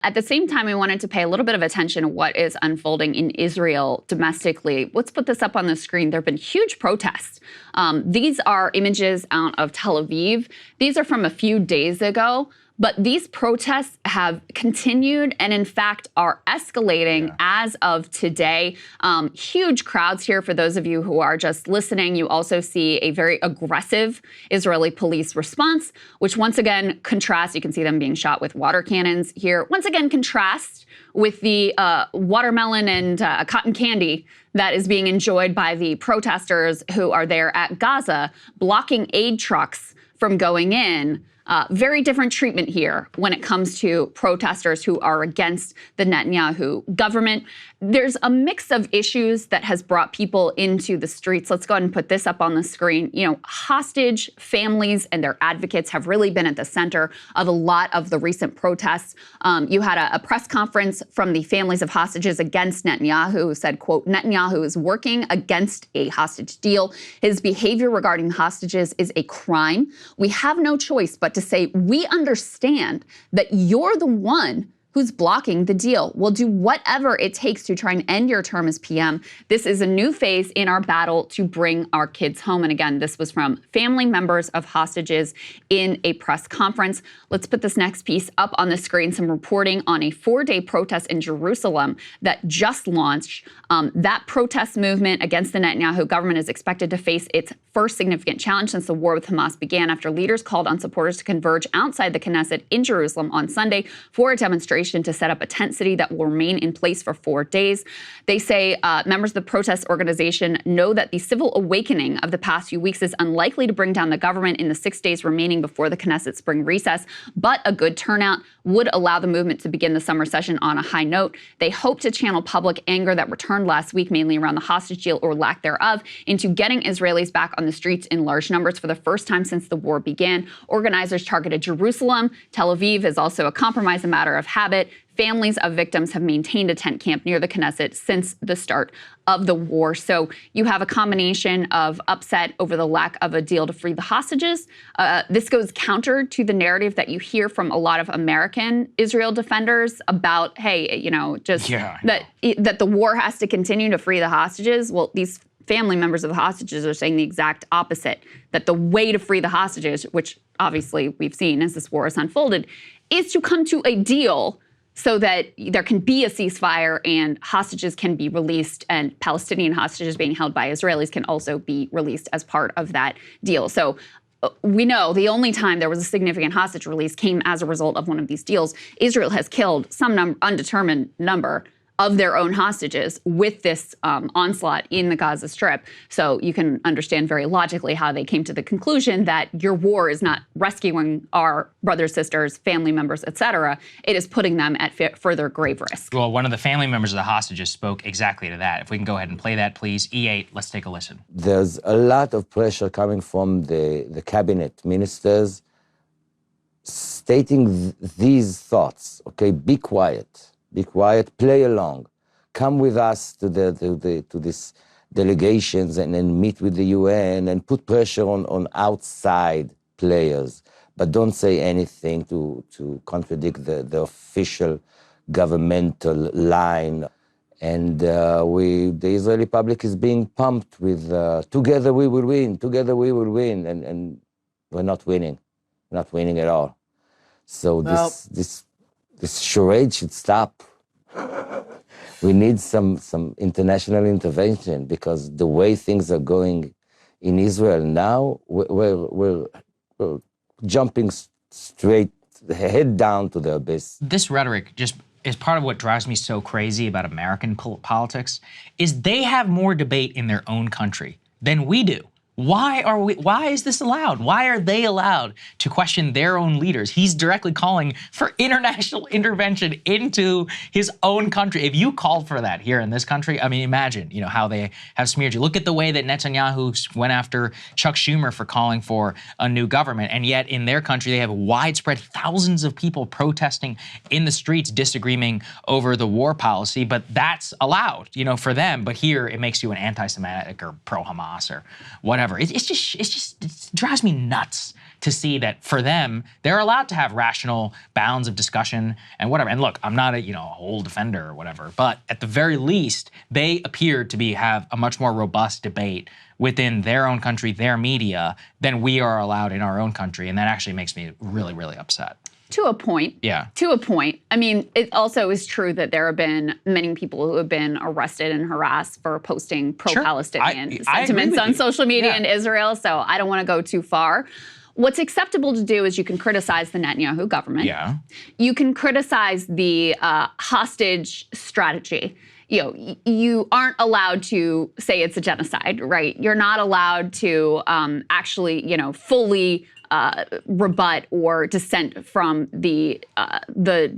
At the same time, we wanted to pay a little bit of attention to what is unfolding in Israel domestically. Let's put this up on the screen. There have been huge protests. These are images out of Tel Aviv. These are from a few days ago. But these protests have continued and, in fact, are escalating as of today. Huge crowds here for those of you who are just listening. You also see a very aggressive Israeli police response, which once again contrasts. You can see them being shot with water cannons here. Once again, contrasts with the watermelon and cotton candy that is being enjoyed by the protesters who are there at Gaza, blocking aid trucks from going in. Very different treatment here when it comes to protesters who are against the Netanyahu government. There's a mix of issues that has brought people into the streets. Let's go ahead and put this up on the screen. You know, hostage families and their advocates have really been at the center of a lot of the recent protests. You had a press conference from the families of hostages against Netanyahu who said, quote, Netanyahu is working against a hostage deal. His behavior regarding hostages is a crime. We have no choice but to say, we understand that you're the one who's blocking the deal. We'll do whatever it takes to try and end your term as PM. This is a new phase in our battle to bring our kids home. And again, this was from family members of hostages in a press conference. Let's put this next piece up on the screen, some reporting on a 4-day protest in Jerusalem that just launched. That protest movement against the Netanyahu government is expected to face its first significant challenge since the war with Hamas began after leaders called on supporters to converge outside the Knesset in Jerusalem on Sunday for a demonstration to set up a tent city that will remain in place for 4 days. They say members of the protest organization know that the civil awakening of the past few weeks is unlikely to bring down the government in the 6 days remaining before the Knesset spring recess, but a good turnout would allow the movement to begin the summer session on a high note. They hope to channel public anger that returned last week, mainly around the hostage deal or lack thereof, into getting Israelis back on the streets in large numbers for the first time since the war began. Organizers targeted Jerusalem. Tel Aviv is also a compromise, a matter of habit. Families of victims have maintained a tent camp near the Knesset since the start of the war. So you have a combination of upset over the lack of a deal to free the hostages. This goes counter to the narrative that you hear from a lot of American Israel defenders about, hey, you know, just that the war has to continue to free the hostages. Well, these family members of the hostages are saying the exact opposite, that the way to free the hostages, which obviously we've seen as this war has unfolded, is to come to a deal so that there can be a ceasefire and hostages can be released, and Palestinian hostages being held by Israelis can also be released as part of that deal. So we know the only time there was a significant hostage release came as a result of one of these deals. Israel has killed some undetermined number of their own hostages with this onslaught in the Gaza Strip. So you can understand very logically how they came to the conclusion that your war is not rescuing our brothers, sisters, family members, et cetera. It is putting them at further grave risk. Well, one of the family members of the hostages spoke exactly to that. If we can go ahead and play that, please. E8, let's take a listen. There's a lot of pressure coming from the cabinet ministers stating these thoughts, okay? Be quiet. Be quiet, play along. Come with us to these delegations and meet with the UN and put pressure on outside players. But don't say anything to contradict the official governmental line. And the Israeli public is being pumped with together we will win, together we will win. And we're not winning. We're not winning at all. So this charade should stop. We need some international intervention because the way things are going in Israel now, we're jumping straight head down to the abyss. This rhetoric just is part of what drives me so crazy about American politics, is they have more debate in their own country than we do. Why is this allowed? Why are they allowed to question their own leaders? He's directly calling for international intervention into his own country. If you called for that here in this country, I mean, imagine, you know, how they have smeared you. Look at the way that Netanyahu went after Chuck Schumer for calling for a new government. And yet in their country, they have widespread thousands of people protesting in the streets, disagreeing over the war policy. But that's allowed, you know, for them. But here it makes you an anti-Semitic or pro-Hamas or whatever. It drives me nuts to see that for them, they're allowed to have rational bounds of discussion and whatever. And look, I'm not a whole defender or whatever, but at the very least, they appear to have a much more robust debate within their own country, their media, than we are allowed in our own country. And that actually makes me really, really upset. To a point. Yeah. To a point. I mean, it also is true that there have been many people who have been arrested and harassed for posting pro-Palestinian sentiments on social media in Israel, so I don't want to go too far. What's acceptable to do is you can criticize the Netanyahu government. Yeah. You can criticize the hostage strategy. You aren't allowed to say it's a genocide, right? You're not allowed to actually, fully rebut or dissent from the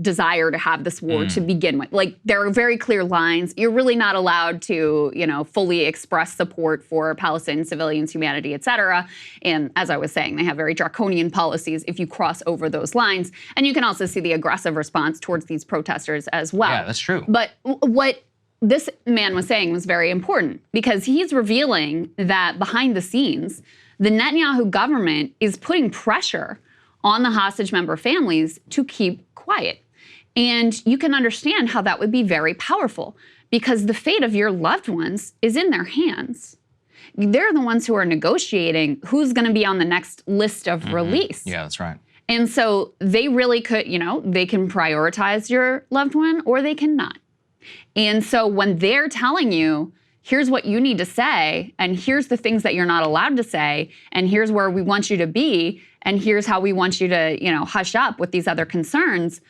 desire to have this war to begin with. Like, there are very clear lines. You're really not allowed to, fully express support for Palestinian civilians, humanity, et cetera. And as I was saying, they have very draconian policies if you cross over those lines. And you can also see the aggressive response towards these protesters as well. Yeah, that's true. But what this man was saying was very important, because he's revealing that behind the scenes, the Netanyahu government is putting pressure on the hostage member families to keep quiet. And you can understand how that would be very powerful, because the fate of your loved ones is in their hands. They're the ones who are negotiating who's going to be on the next list of release. Yeah, that's right. And so they really could, they can prioritize your loved one or they cannot. And so when they're telling you, here's what you need to say, and here's the things that you're not allowed to say, and here's where we want you to be, and here's how we want you to, hush up with these other concerns,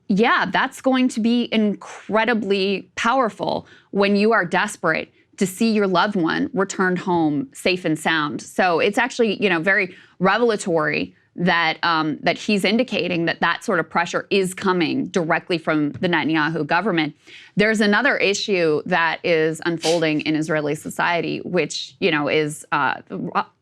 yeah, that's going to be incredibly powerful when you are desperate to see your loved one returned home safe and sound. So it's actually, very revelatory that that he's indicating that sort of pressure is coming directly from the Netanyahu government. There's another issue that is unfolding in Israeli society, which is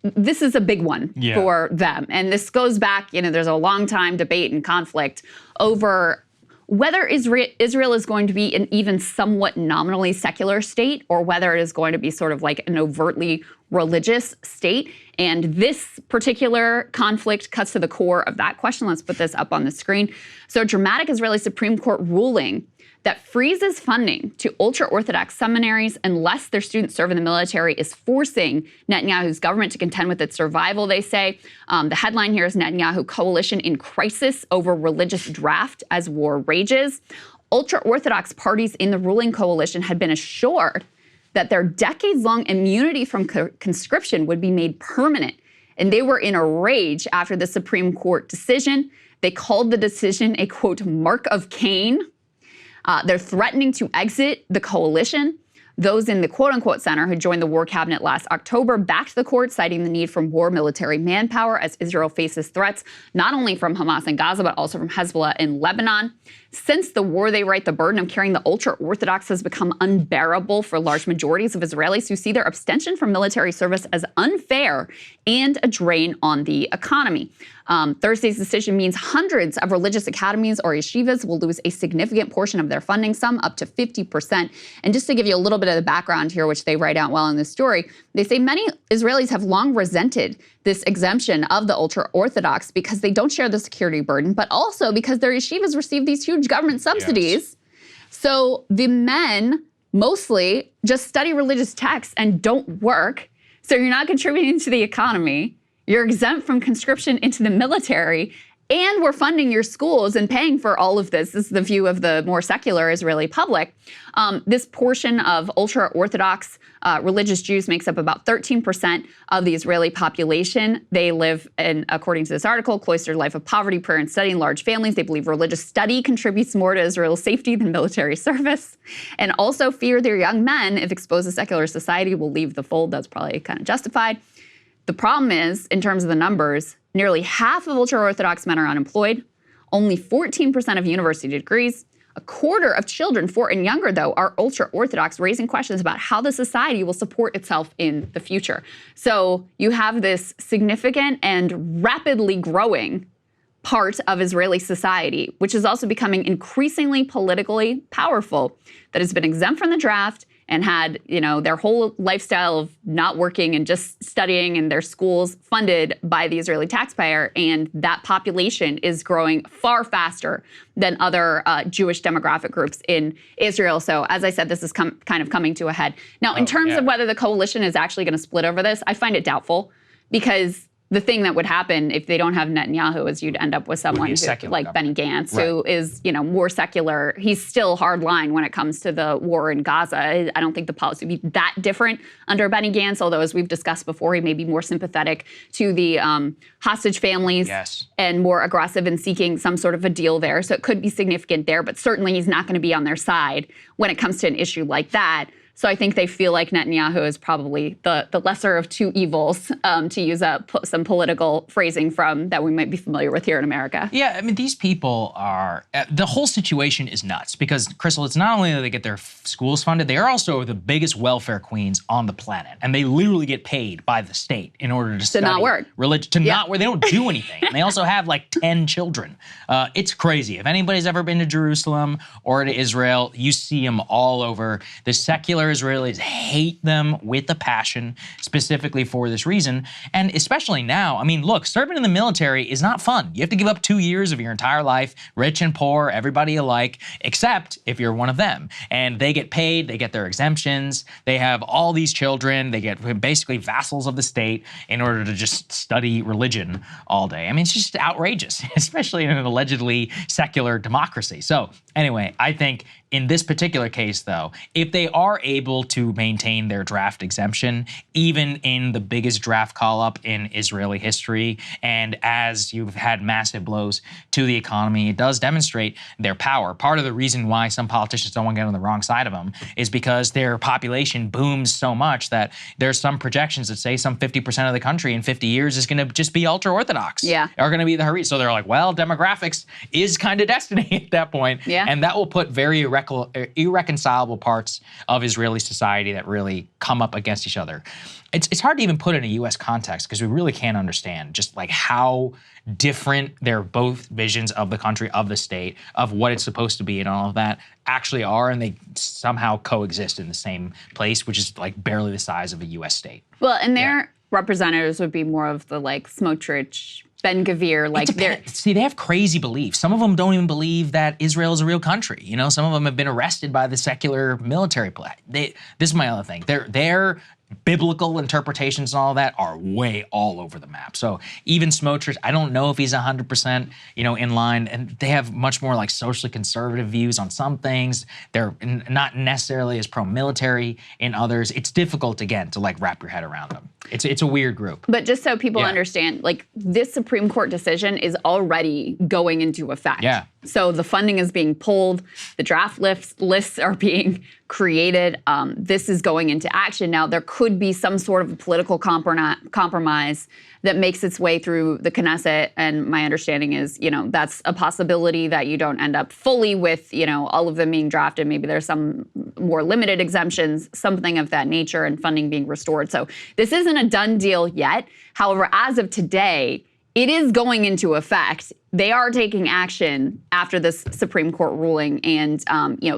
this is a big one for them, and this goes back. There's a long time debate and conflict over whether Israel is going to be an even somewhat nominally secular state, or whether it is going to be sort of like an overtly religious state. And this particular conflict cuts to the core of that question. Let's put this up on the screen. So, a dramatic Israeli Supreme Court ruling that freezes funding to ultra-Orthodox seminaries unless their students serve in the military is forcing Netanyahu's government to contend with its survival, they say. The headline here is Netanyahu coalition in crisis over religious draft as war rages. Ultra-Orthodox parties in the ruling coalition had been assured that their decades-long immunity from conscription would be made permanent. And they were in a rage after the Supreme Court decision. They called the decision a, quote, mark of Cain. They're threatening to exit the coalition. Those in the quote-unquote center who joined the war cabinet last October backed the court, citing the need for more military manpower as Israel faces threats not only from Hamas in Gaza, but also from Hezbollah in Lebanon. Since the war, they write, the burden of carrying the ultra-Orthodox has become unbearable for large majorities of Israelis who see their abstention from military service as unfair and a drain on the economy. Thursday's decision means hundreds of religious academies or yeshivas will lose a significant portion of their funding, some up to 50%. And just to give you a little bit of the background here, which they write out well in this story, they say many Israelis have long resented this exemption of the ultra-Orthodox because they don't share the security burden, but also because their yeshivas receive these huge government subsidies. Yes. So the men mostly just study religious texts and don't work. So you're not contributing to the economy. You're exempt from conscription into the military, and we're funding your schools and paying for all of this. This is the view of the more secular Israeli public. This portion of ultra-Orthodox religious Jews makes up about 13% of the Israeli population. They live in, according to this article, cloistered life of poverty, prayer, and study in large families. They believe religious study contributes more to Israel's safety than military service, and also fear their young men, if exposed to secular society, will leave the fold. That's probably kind of justified. The problem is, in terms of the numbers, nearly half of ultra-Orthodox men are unemployed, only 14% of university degrees. A quarter of children 4 and younger, though, are ultra-Orthodox, raising questions about how the society will support itself in the future. So you have this significant and rapidly growing part of Israeli society, which is also becoming increasingly politically powerful, that has been exempt from the draft and had, their whole lifestyle of not working and just studying in their schools funded by the Israeli taxpayer. And that population is growing far faster than other Jewish demographic groups in Israel. So as I said, this is kind of coming to a head. Now, in terms of whether the coalition is actually going to split over this, I find it doubtful, because the thing that would happen if they don't have Netanyahu is you'd end up with someone like Benny Gantz, who is, more secular. He's still hardline when it comes to the war in Gaza. I don't think the policy would be that different under Benny Gantz, although, as we've discussed before, he may be more sympathetic to the hostage families and more aggressive in seeking some sort of a deal there. So it could be significant there, but certainly he's not going to be on their side when it comes to an issue like that. So I think they feel like Netanyahu is probably the lesser of two evils, to use some political phrasing from that we might be familiar with here in America. Yeah, I mean, these people are, the whole situation is nuts, because, Krystal, it's not only that they get their schools funded, they are also the biggest welfare queens on the planet. And they literally get paid by the state in order to study not work. Religion, not work. They don't do anything. And they also have like 10 children. It's crazy. If anybody's ever been to Jerusalem or to Israel, you see them all over. The secular Israelis hate them with a passion, specifically for this reason. And especially now, I mean, look, serving in the military is not fun. You have to give up 2 years of your entire life, rich and poor, everybody alike, except if you're one of them. And they get paid, they get their exemptions, they have all these children, they get basically vassals of the state in order to just study religion all day. I mean, it's just outrageous, especially in an allegedly secular democracy. So anyway, I think in this particular case, though, if they are able to maintain their draft exemption, even in the biggest draft call-up in Israeli history, and as you've had massive blows to the economy, it does demonstrate their power. Part of the reason why some politicians don't want to get on the wrong side of them is because their population booms so much that there's some projections that say some 50% of the country in 50 years is going to just be ultra-Orthodox. Yeah. Are going to be the Haredim. So they're like, well, demographics is kind of destiny at that point. Yeah. And that will put very irreconcilable parts of Israeli society that really come up against each other. It's hard to even put in a U.S. context, because we really can't understand just like how different their both visions of the country, of the state, of what it's supposed to be and all of that actually are, and they somehow coexist in the same place, which is like barely the size of a U.S. state. Well, and their representatives would be more of the like Smotrich, Ben-Gvir, like see, they have crazy beliefs. Some of them don't even believe that Israel is a real country. You know, some of them have been arrested by the secular military play. This is my other thing. Their biblical interpretations and all that are way all over the map. So even Smotrich, I don't know if he's 100%, in line. And they have much more like socially conservative views on some things. They're not necessarily as pro-military in others. It's difficult, again, to like wrap your head around them. It's a weird group. But just so people understand, like this Supreme Court decision is already going into effect. Yeah. So the funding is being pulled, the draft lists are being created. This is going into action. Now, there could be some sort of political compromise that makes its way through the Knesset. And my understanding is, that's a possibility that you don't end up fully with, all of them being drafted. Maybe there's some more limited exemptions, something of that nature, and funding being restored. So this isn't a done deal yet. However, as of today, it is going into effect. They are taking action after this Supreme Court ruling. And,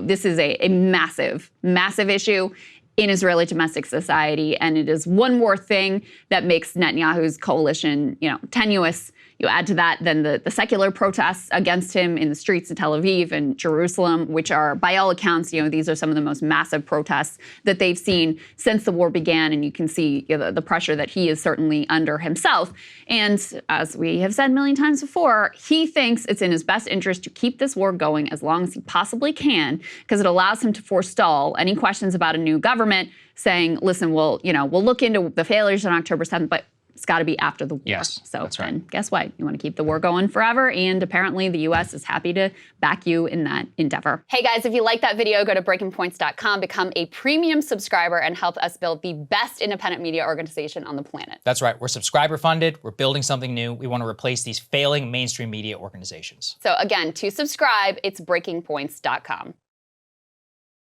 this is a massive, massive issue in Israeli domestic society. And it is one more thing that makes Netanyahu's coalition, tenuous. You add to that then the secular protests against him in the streets of Tel Aviv and Jerusalem, which are, by all accounts, these are some of the most massive protests that they've seen since the war began. And you can see the pressure that he is certainly under himself. And as we have said a million times before, he thinks it's in his best interest to keep this war going as long as he possibly can, because it allows him to forestall any questions about a new government, saying, listen, we'll look into the failures on October 7th, but it's got to be after the war. Yes, so that's right. Then guess what? You want to keep the war going forever, and apparently the U.S. is happy to back you in that endeavor. Hey guys, if you like that video, go to breakingpoints.com, become a premium subscriber, and help us build the best independent media organization on the planet. That's right. We're subscriber funded. We're building something new. We want to replace these failing mainstream media organizations. So again, to subscribe, it's breakingpoints.com.